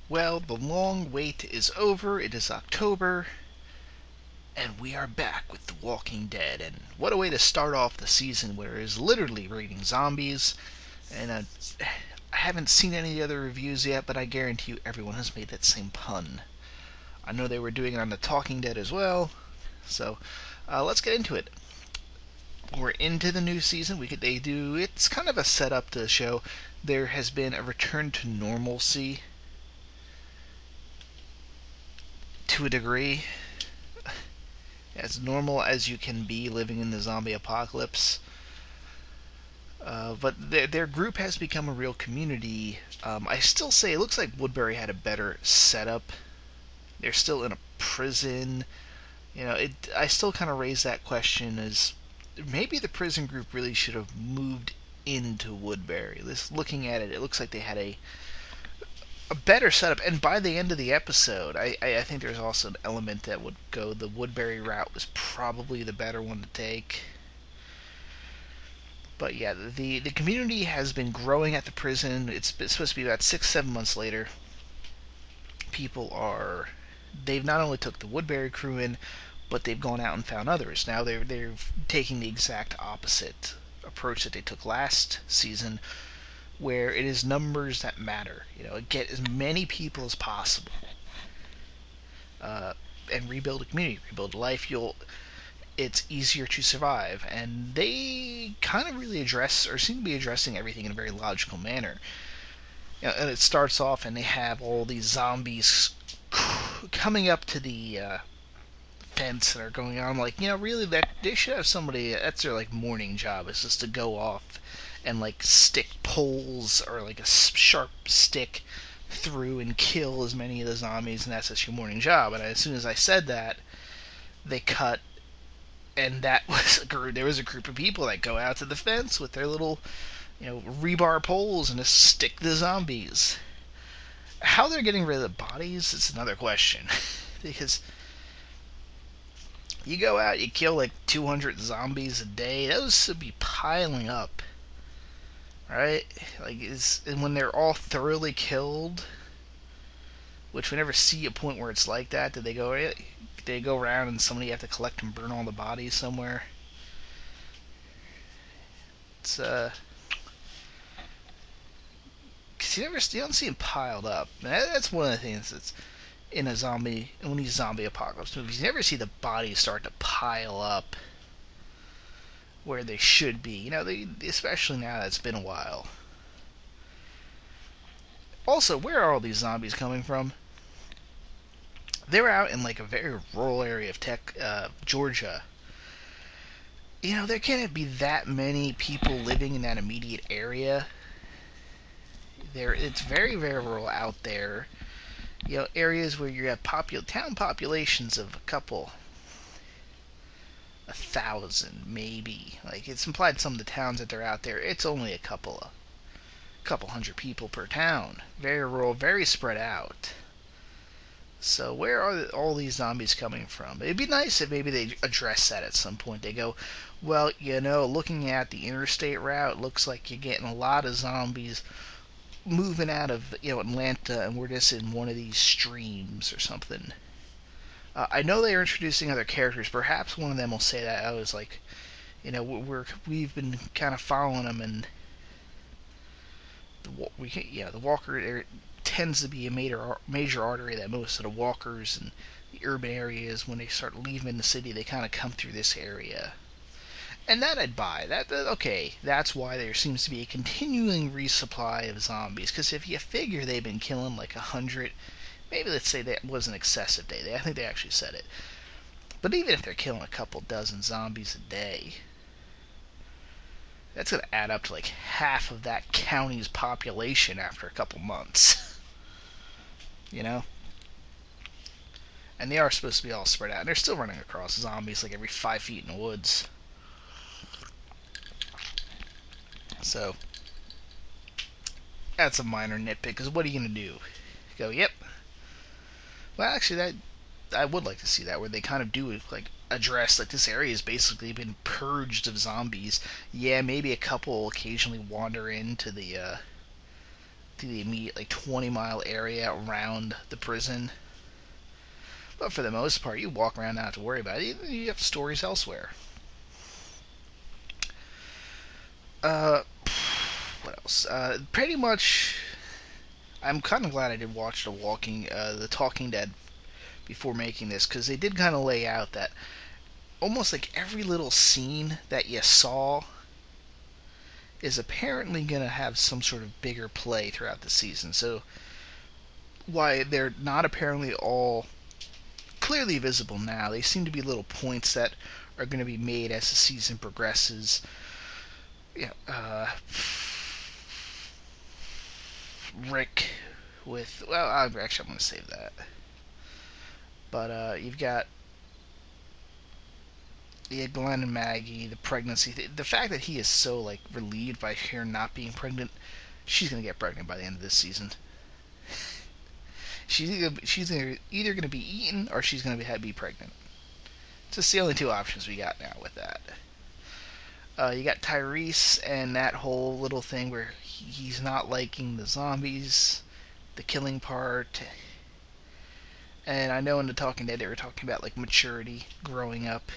Well, the long wait is over. It is October, and we are back with The Walking Dead. And what a way to start off the season where it is literally raining zombies. And I haven't seen any of the other reviews yet, but I guarantee you everyone has made that same pun. I know they were doing it on The Talking Dead as well. So let's get into it. We're into the new season. It's kind of a setup to the show. There has been a return to normalcy to a degree, as normal as you can be living in the zombie apocalypse. But their group has become a real community. I still say it looks like Woodbury had a better setup. They're still in a prison. I still kind of raise that question as maybe the prison group really should have moved into Woodbury. Looking at it, it looks like they had a better setup. And by the end of the episode, I think there's also an element that would go the Woodbury route was probably the better one to take. But yeah, the community has been growing at the prison. It's supposed to be about 6-7 months later. They've not only took the Woodbury crew in, but they've gone out and found others. Now they're taking the exact opposite approach that they took last season, where it is numbers that matter. Get as many people as possible, and rebuild a community, rebuild a life. It's easier to survive, and they kind of really seem to be addressing everything in a very logical manner. And it starts off, and they have all these zombies coming up to the fence and are going on really that they should have somebody that's their morning job, is just to go off and stick poles or a sharp stick through and kill as many of the zombies, and that's just your morning job. And as soon as I said that, they cut, and that was there was a group of people that go out to the fence with their little rebar poles and just stick the zombies. How they're getting rid of the bodies is another question. Because you go out, you kill 200 zombies a day, those should be piling up, right? And when they're all thoroughly killed, which we never see a point where it's like that. Did they go around and somebody have to collect and burn all the bodies somewhere? It's cause you don't see them piled up. That's one of the things that's in one of these zombie apocalypse movies. You never see the bodies start to pile up where they should be. Especially now that it's been a while. Also, where are all these zombies coming from? They're out in a very rural area of Georgia. There can't be that many people living in that immediate area. It's very, very rural out there. Areas where you have town populations of a 1,000 maybe. It's implied some of the towns that they're out there, it's only a couple hundred people per town. Very rural, very spread out. So where are all these zombies coming from? It'd be nice if maybe they address that at some point. They go, well, looking at the interstate route, looks like you're getting a lot of zombies moving out of Atlanta, and we're just in one of these streams or something. I know they are introducing other characters. Perhaps one of them will say that I was we've been kind of following them, and the Walker area tends to be a major artery that most of the walkers and the urban areas, when they start leaving the city, they kind of come through this area. And that I'd buy. Okay, that's why there seems to be a continuing resupply of zombies. Because if you figure they've been killing 100, maybe let's say that was an excessive day. I think they actually said it. But even if they're killing a couple dozen zombies a day, that's going to add up to half of that county's population after a couple months. And they are supposed to be all spread out. And they're still running across zombies every 5 feet in the woods. So, that's a minor nitpick, because what are you going to do? Go, yep. Well, actually, I would like to see that, where they kind of do, address, this area has basically been purged of zombies. Yeah, maybe a couple occasionally wander into the to the immediate like 20-mile area around the prison. But for the most part, you walk around, not have to worry about it. You have stories elsewhere. What else? Pretty much, I'm kind of glad I did watch the Talking Dead before making this, because they did kind of lay out that almost like every little scene that you saw is apparently going to have some sort of bigger play throughout the season. So, why they're not apparently all clearly visible now, they seem to be little points that are going to be made as the season progresses. Yeah, Rick with, well, actually I'm going to save that. But you've got, yeah, Glenn and Maggie, the pregnancy, the fact that he is so like relieved by her not being pregnant. She's gonna get pregnant by the end of this season. She's either gonna be eaten or she's gonna be pregnant. It's just the only two options we got now with that. You got Tyrese and that whole little thing where he's not liking the zombies, the killing part. And I know in the Talking Dead they were talking about like maturity, growing up,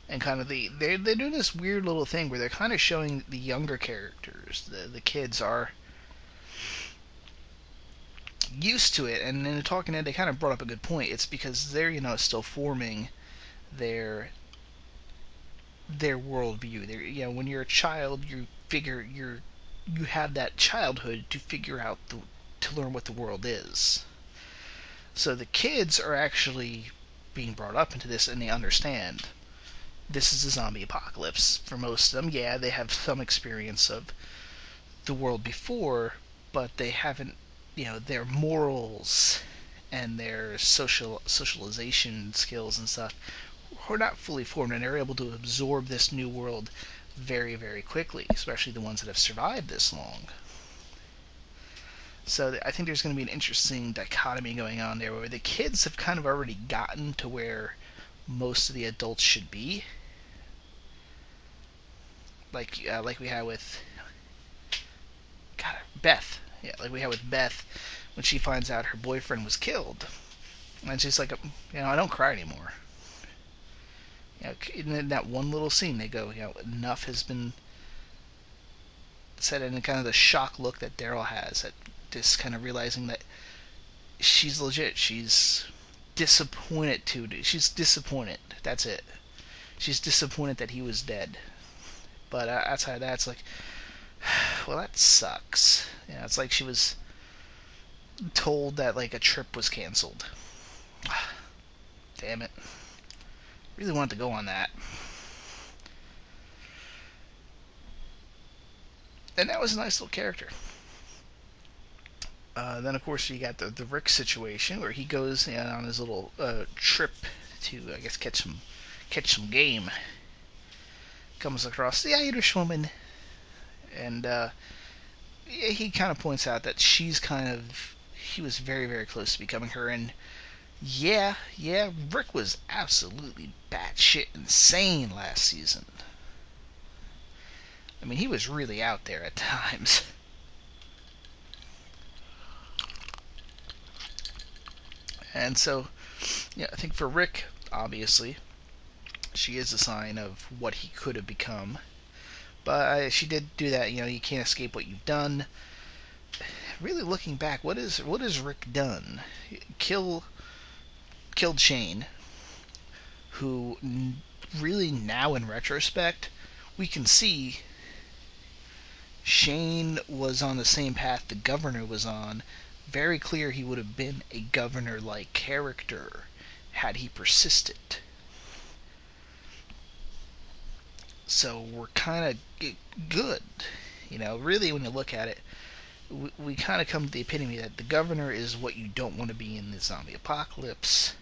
and kind of they're doing this weird little thing where they're kind of showing the younger characters, the kids are used to it. And in the Talking Dead they kind of brought up a good point. It's because they're still forming their worldview. When you're a child, you have that childhood to figure out to learn what the world is. So the kids are actually being brought up into this, and they understand this is a zombie apocalypse. For most of them, yeah, they have some experience of the world before, but they haven't, their morals and their socialization skills and stuff are not fully formed, and they're able to absorb this new world very, very quickly, especially the ones that have survived this long. So I think there's going to be an interesting dichotomy going on there, where the kids have kind of already gotten to where most of the adults should be, like we had with Beth. Yeah, like we had with Beth when she finds out her boyfriend was killed, and she's like, I don't cry anymore. In that one little scene, they go, enough has been said, and kind of the shock look that Daryl has at this, kind of realizing that she's legit. She's disappointed too. She's disappointed. That's it. She's disappointed that he was dead. But outside of that, it's like, well, that sucks. It's like she was told that like a trip was canceled. Damn it. Really wanted to go on that. And that was a nice little character. Then of course you got the Rick situation where he goes on his little trip to, I guess, catch some game. Comes across the Irish woman, and he kind of points out that he was very, very close to becoming her. And yeah, Rick was absolutely batshit insane last season. I mean, he was really out there at times. And so, I think for Rick, obviously, she is a sign of what he could have become. But she did do that, you can't escape what you've done. Really looking back, what has Rick done? Killed Shane, who really now in retrospect, we can see Shane was on the same path the governor was on. Very clear he would have been a governor-like character had he persisted. So we're kind of good. Really when you look at it, we kind of come to the epitome that the governor is what you don't want to be in the zombie apocalypse.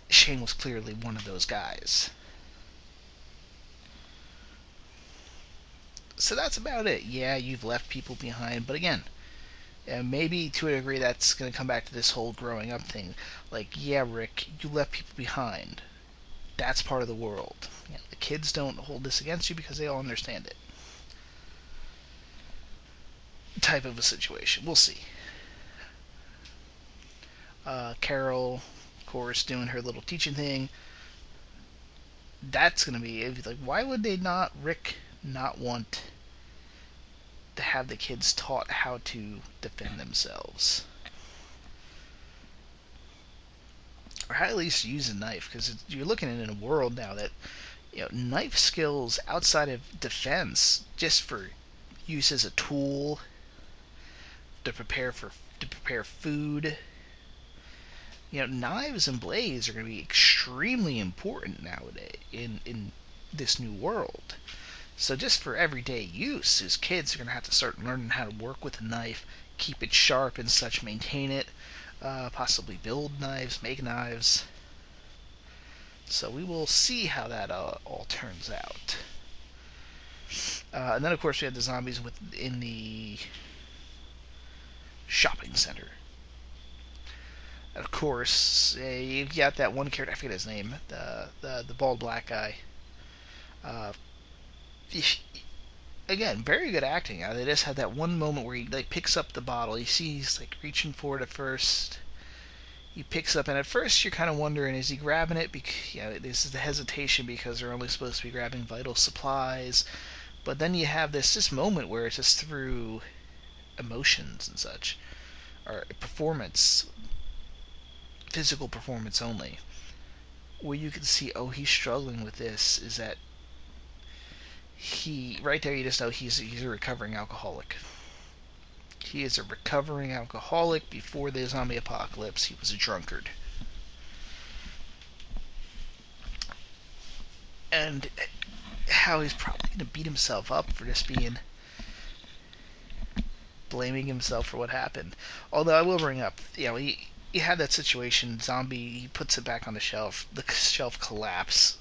Shane was clearly one of those guys. So that's about it. Yeah, you've left people behind, but again, maybe to a degree that's going to come back to this whole growing up thing. Like, yeah, Rick, you left people behind. That's part of the world. The kids don't hold this against you because they all understand it. type of a situation. We'll see. Carol, of course, doing her little teaching thing. That's gonna be like, why would they not, Rick, not want to have the kids taught how to defend themselves, or how at least use a knife? Because you're looking at in a world now that knife skills outside of defense, just for use as a tool to prepare food. Knives and blades are going to be extremely important nowadays in this new world. So just for everyday use, his kids are going to have to start learning how to work with a knife, keep it sharp and such, maintain it, possibly build knives, make knives. So we will see how that all turns out. And then, of course, we had the zombies in the shopping center. And of course, you've got that one character, I forget his name, the bald black guy. Again, very good acting. They just had that one moment where he picks up the bottle. You see he's reaching for it at first. He picks up, and at first you're kind of wondering, is he grabbing it? This is the hesitation because they're only supposed to be grabbing vital supplies. But then you have this moment where it's just through emotions and such, or performance, physical performance only, where you can see, oh, he's struggling with this. Is that right there you just know he's a recovering alcoholic. He is a recovering alcoholic. Before the zombie apocalypse, he was a drunkard. And how he's probably going to beat himself up for just blaming himself for what happened. Although I will bring up, he had that situation, zombie, he puts it back on the shelf collapsed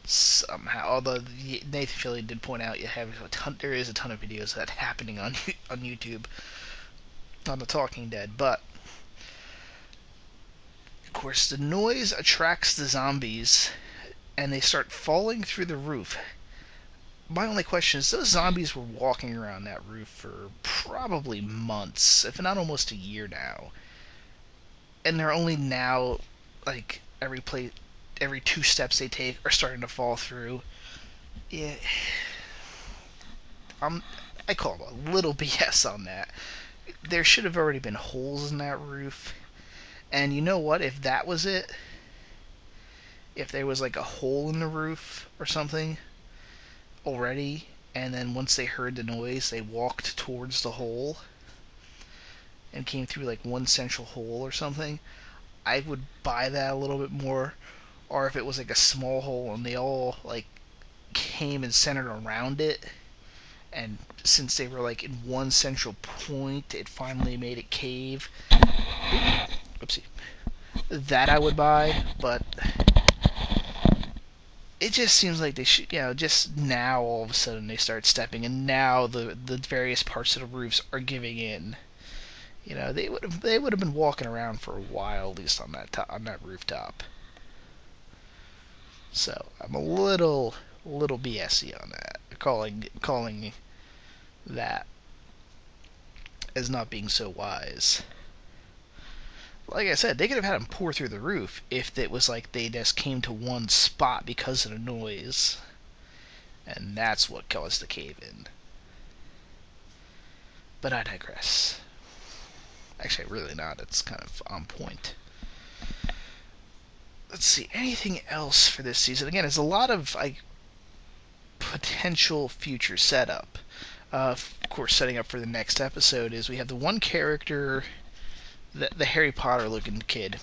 somehow. Although Nathan Fillion did point out there is a ton of videos of that happening on YouTube on The Talking Dead. But of course the noise attracts the zombies and they start falling through the roof. My only question is, those zombies were walking around that roof for probably months, if not almost a year now, and they're only now, every 2 steps they take are starting to fall through. Yeah, I call a little BS on that. There should have already been holes in that roof, and you know what? If that was it, if there was a hole in the roof or something already, and then once they heard the noise, they walked towards the hole and came through one central hole or something, I would buy that a little bit more. Or if it was a small hole and they all came and centered around it, and since they were in one central point, it finally made it cave. Oopsie. That I would buy, but it just seems like they should, just now all of a sudden they start stepping, and now the various parts of the roofs are giving in. They would have been walking around for a while, at least on that rooftop. So I'm a little BSy on that, calling that as not being so wise. Like I said, they could have had them pour through the roof if it was they just came to one spot because of the noise, and that's what caused the cave-in. But I digress. Actually, really not. It's kind of on point. Let's see, anything else for this season? Again, there's a lot of potential future setup. Of course, setting up for the next episode is we have the one character, the Harry Potter looking kid.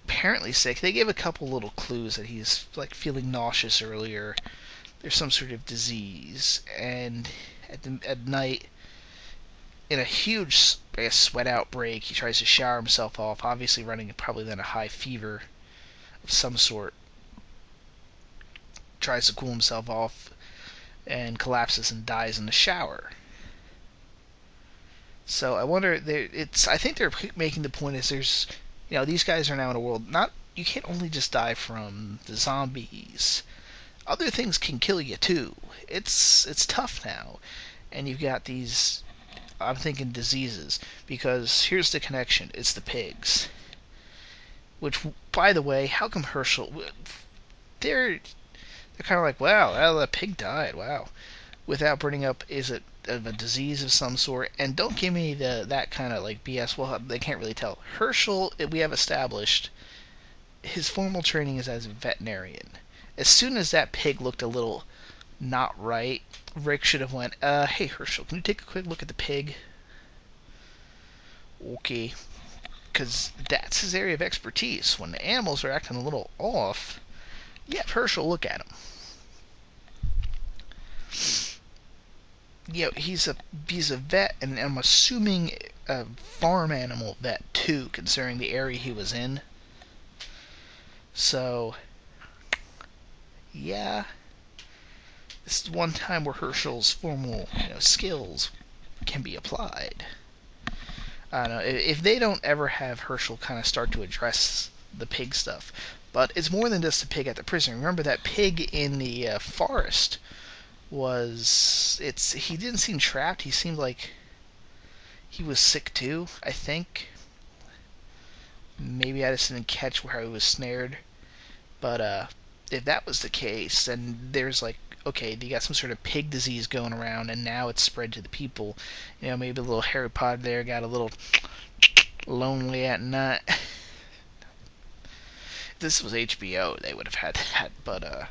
Apparently sick. They gave a couple little clues that he's feeling nauseous earlier. There's some sort of disease, and at night, in a huge sweat outbreak, he tries to shower himself off, obviously running probably then a high fever of some sort. Tries to cool himself off and collapses and dies in the shower. So I wonder, I think they're making the point is there's, these guys are now in a world, you can't only just die from the zombies. Other things can kill you too. It's tough now. and you've got these, I'm thinking diseases, because here's the connection, it's the pigs. Which, by the way, how come Herschel, they're kind of like, wow, well, the pig died, wow, without bringing up, is it a disease of some sort? And don't give me that kind of like BS. Well, they can't really tell. Herschel, we have established, his formal training is as a veterinarian. As soon as that pig looked a little not right, Rick should have went, hey Herschel, can you take a quick look at the pig? Okay. Because that's his area of expertise. When the animals are acting a little off, you have Herschel look at them. He's a vet, and I'm assuming a farm animal vet too, considering the area he was in. So, yeah, this is one time where Herschel's formal skills can be applied. I don't know if they don't ever have Herschel kind of start to address the pig stuff, but it's more than just a pig at the prison. Remember that pig in the forest he didn't seem trapped. He seemed like he was sick too, I think. Maybe I just didn't catch how he was snared. But if that was the case, then there's like, okay, you got some sort of pig disease going around, and now it's spread to the people. Maybe a little Harry Potter there got a little lonely at night. If this was HBO, they would have had that, but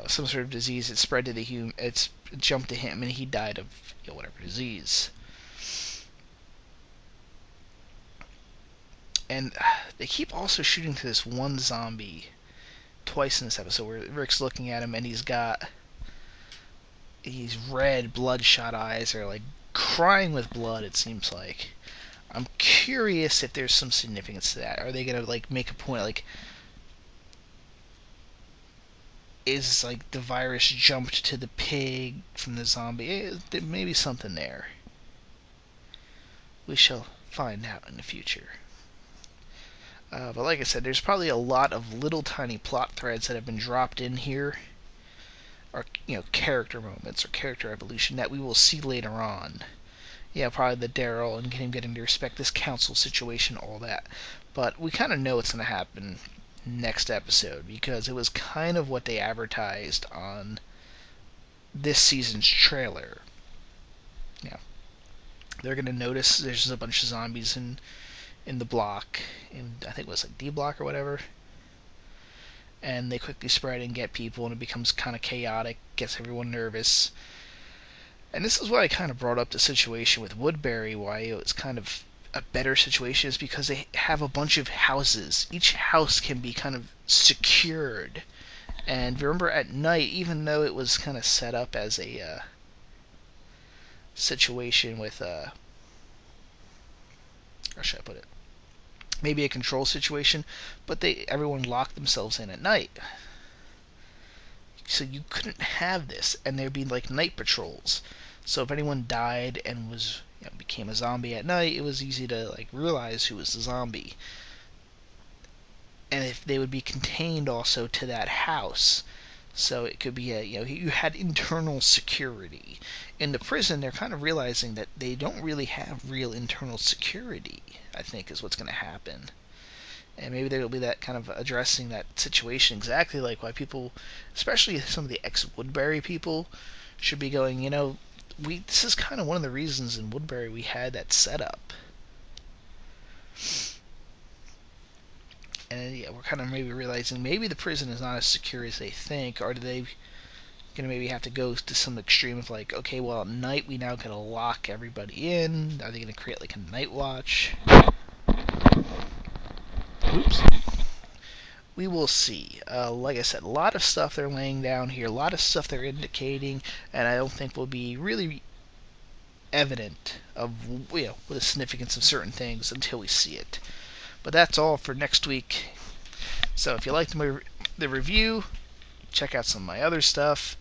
some sort of disease. It spread to the human. It's jumped to him, and he died of whatever disease. And they keep also shooting to this one zombie twice in this episode, where Rick's looking at him, and he's red, bloodshot eyes. They're like crying with blood. It seems like. I'm curious if there's some significance to that. Are they gonna like make a point like? Is like the virus jumped to the pig from the zombie? There may be something there. We shall find out in the future. But like I said, there's probably a lot of little tiny plot threads that have been dropped in here, or character moments or character evolution that we will see later on. Probably the Daryl and him getting to respect this council situation, all that. But we kind of know what's going to happen next episode, because it was kind of what they advertised on this season's trailer. They're going to notice there's a bunch of zombies in the block, and I think it was like D block or whatever, and they quickly spread and get people, and it becomes kind of chaotic, gets everyone nervous. And this is why I kind of brought up the situation with Woodbury, why it's kind of a better situation, is because they have a bunch of houses. Each house can be kind of secured. And remember, at night, even though it was kind of set up as a situation with how should I put it? Maybe a control situation, but everyone locked themselves in at night. So you couldn't have this, and there'd be like night patrols. So if anyone died and became a zombie at night, it was easy to like realize who was the zombie. And if they would be contained also to that house, so it could be you had internal security. In the prison, they're kind of realizing that they don't really have real internal security, I think, is what's going to happen. And maybe there will be that kind of addressing that situation, exactly like why people, especially some of the ex-Woodbury people, should be going, this is kind of one of the reasons in Woodbury we had that setup. And we're kind of maybe realizing maybe the prison is not as secure as they think, or do they going to maybe have to go to some extreme of like, okay, well at night we now gotta lock everybody in. Are they going to create like a night watch? Oops. We will see. Like I said, a lot of stuff they're laying down here, a lot of stuff they're indicating, and I don't think will be really evident of the significance of certain things until we see it. But that's all for next week. So if you liked the review, check out some of my other stuff.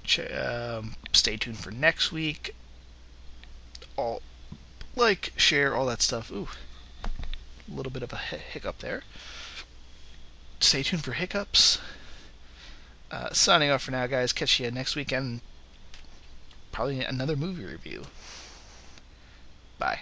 Stay tuned for next week. Share, all that stuff. Ooh, a little bit of a hiccup there. Stay tuned for hiccups. Signing off for now, guys. Catch you next weekend. probably another movie review. Bye.